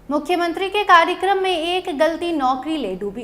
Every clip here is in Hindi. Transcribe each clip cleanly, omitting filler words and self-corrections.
मुख्यमंत्री के कार्यक्रम में एक गलती नौकरी ले डूबी।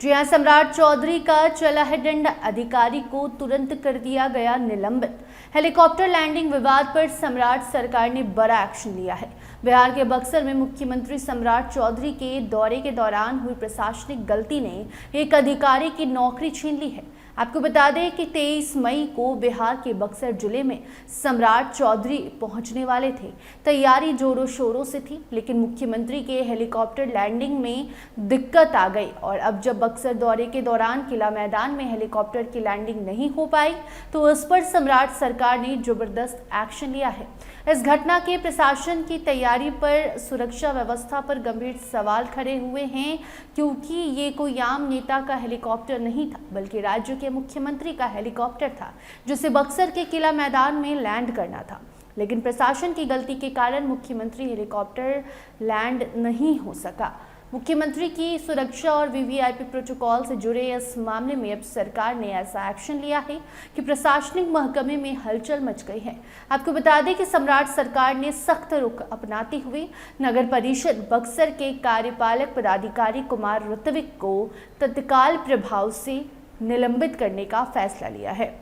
जी हां, सम्राट चौधरी का चला है दंड, अधिकारी को तुरंत कर दिया गया निलंबित। हेलीकॉप्टर लैंडिंग विवाद पर सम्राट सरकार ने बड़ा एक्शन लिया है। बिहार के बक्सर में मुख्यमंत्री सम्राट चौधरी के दौरे के दौरान हुई प्रशासनिक गलती ने एक अधिकारी की नौकरी छीन ली है। आपको बता दें कि 23 मई को बिहार के बक्सर जिले में सम्राट चौधरी पहुंचने वाले थे। तैयारी जोरों शोरों से थी, लेकिन मुख्यमंत्री के हेलीकॉप्टर लैंडिंग में दिक्कत आ गई और अब जब बक्सर दौरे के दौरान किला मैदान में हेलीकॉप्टर की लैंडिंग नहीं हो पाई तो उस पर सम्राट सरकार ने जबरदस्त एक्शन लिया है। इस घटना के प्रशासन की तैयारी पर, सुरक्षा व्यवस्था पर गंभीर सवाल खड़े हुए हैं, क्योंकि ये कोई आम नेता का हेलीकॉप्टर नहीं था, बल्कि राज्य के मुख्यमंत्री का हेलीकॉप्टर था, जिसे बक्सर के किला मैदान में लैंड करना था। लेकिन प्रशासन की गलती के कारण मुख्यमंत्री हेलीकॉप्टर लैंड नहीं हो सका। मुख्यमंत्री की सुरक्षा और वीवीआईपी प्रोटोकॉल से जुड़े इस मामले में अब सरकार ने ऐसा एक्शन लिया है कि प्रशासनिक महकमे में हलचल मच गई है। आपको बता दें कि सम्राट सरकार ने सख्त रुख अपनाते हुए नगर परिषद बक्सर के कार्यपालक पदाधिकारी कुमार ऋत्विक को तत्काल प्रभाव से निलंबित करने का फैसला लिया है।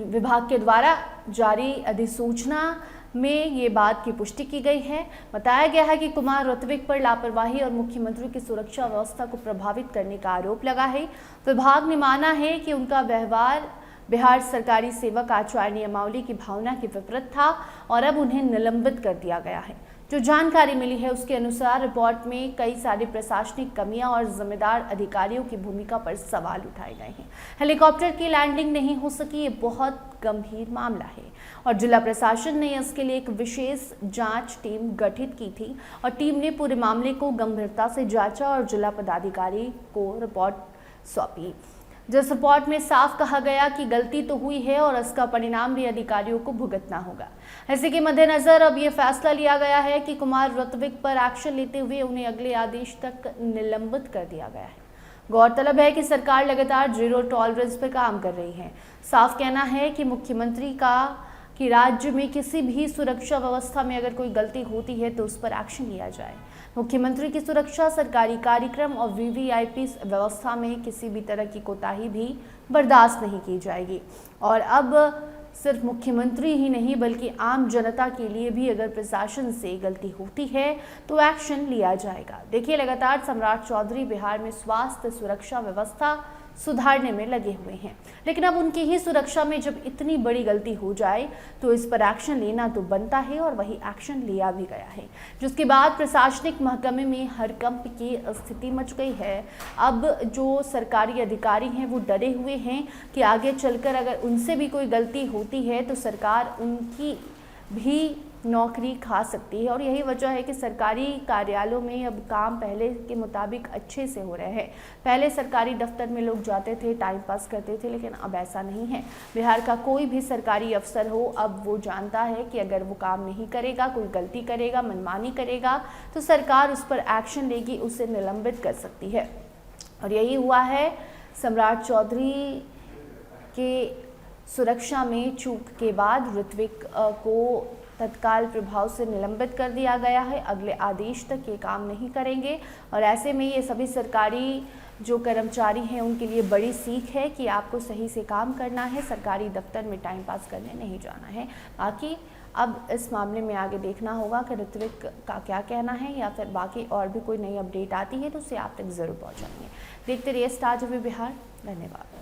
विभाग के द्वारा जारी अधिसूचना में ये बात की पुष्टि की गई है। बताया गया है कि कुमार ऋत्विक पर लापरवाही और मुख्यमंत्री की सुरक्षा व्यवस्था को प्रभावित करने का आरोप लगा है। विभाग ने माना है कि उनका व्यवहार बिहार सरकारी सेवक आचार नियमावली की भावना के विपरीत था और अब उन्हें निलंबित कर दिया गया है। जो जानकारी मिली है उसके अनुसार रिपोर्ट में कई सारी प्रशासनिक कमियां और जिम्मेदार अधिकारियों की भूमिका पर सवाल उठाए गए हैं। हेलीकॉप्टर की लैंडिंग नहीं हो सकी, ये बहुत गंभीर मामला है और जिला प्रशासन ने इसके लिए एक विशेष जांच टीम गठित की थी और टीम ने पूरे मामले को गंभीरता से जांचा और जिला पदाधिकारी को रिपोर्ट सौंपी, जिस रिपोर्ट में साफ कहा गया कि गलती तो हुई है और इसका परिणाम भी अधिकारियों को भुगतना होगा। इसी के मद्देनजर अब यह फैसला लिया गया है कि कुमार ऋत्विक पर एक्शन लेते हुए उन्हें अगले आदेश तक निलंबित कर दिया गया है। गौरतलब है कि सरकार लगातार जीरो टॉलरेंस पर काम कर रही है। साफ कहना है कि मुख्यमंत्री का कि राज्य में किसी भी सुरक्षा व्यवस्था में अगर कोई गलती होती है तो उस पर एक्शन लिया जाए। मुख्यमंत्री की सुरक्षा, सरकारी कार्यक्रम और वीवीआईपी व्यवस्था में किसी भी तरह की कोताही भी बर्दाश्त नहीं की जाएगी। और अब सिर्फ मुख्यमंत्री ही नहीं बल्कि आम जनता के लिए भी अगर प्रशासन से गलती होती है तो एक्शन लिया जाएगा। देखिए, लगातार सम्राट चौधरी बिहार में स्वास्थ्य सुरक्षा व्यवस्था सुधारने में लगे हुए हैं, लेकिन अब उनकी ही सुरक्षा में जब इतनी बड़ी गलती हो जाए तो इस पर एक्शन लेना तो बनता है और वही एक्शन लिया भी गया है, जिसके बाद प्रशासनिक महकमे में हड़कंप की स्थिति मच गई है। अब जो सरकारी अधिकारी हैं वो डरे हुए हैं कि आगे चलकर अगर उनसे भी कोई गलती होती है तो सरकार उनकी भी नौकरी खा सकती है और यही वजह है कि सरकारी कार्यालयों में अब काम पहले के मुताबिक अच्छे से हो रहे हैं। पहले सरकारी दफ्तर में लोग जाते थे, टाइम पास करते थे, लेकिन अब ऐसा नहीं है। बिहार का कोई भी सरकारी अफसर हो, अब वो जानता है कि अगर वो काम नहीं करेगा, कोई गलती करेगा, मनमानी करेगा तो सरकार उस पर एक्शन लेगी, उसे निलंबित कर सकती है। और यही हुआ है। सम्राट चौधरी के सुरक्षा में चूक के बाद ऋत्विक को तत्काल प्रभाव से निलंबित कर दिया गया है। अगले आदेश तक ये काम नहीं करेंगे और ऐसे में ये सभी सरकारी जो कर्मचारी हैं उनके लिए बड़ी सीख है कि आपको सही से काम करना है, सरकारी दफ्तर में टाइम पास करने नहीं जाना है। बाकी अब इस मामले में आगे देखना होगा कि ऋत्विक का क्या कहना है या फिर बाकी और भी कोई नई अपडेट आती है तो उसे आप तक ज़रूर पहुँचाएंगे। देखते रहिए स्टार टीवी बिहार। धन्यवाद।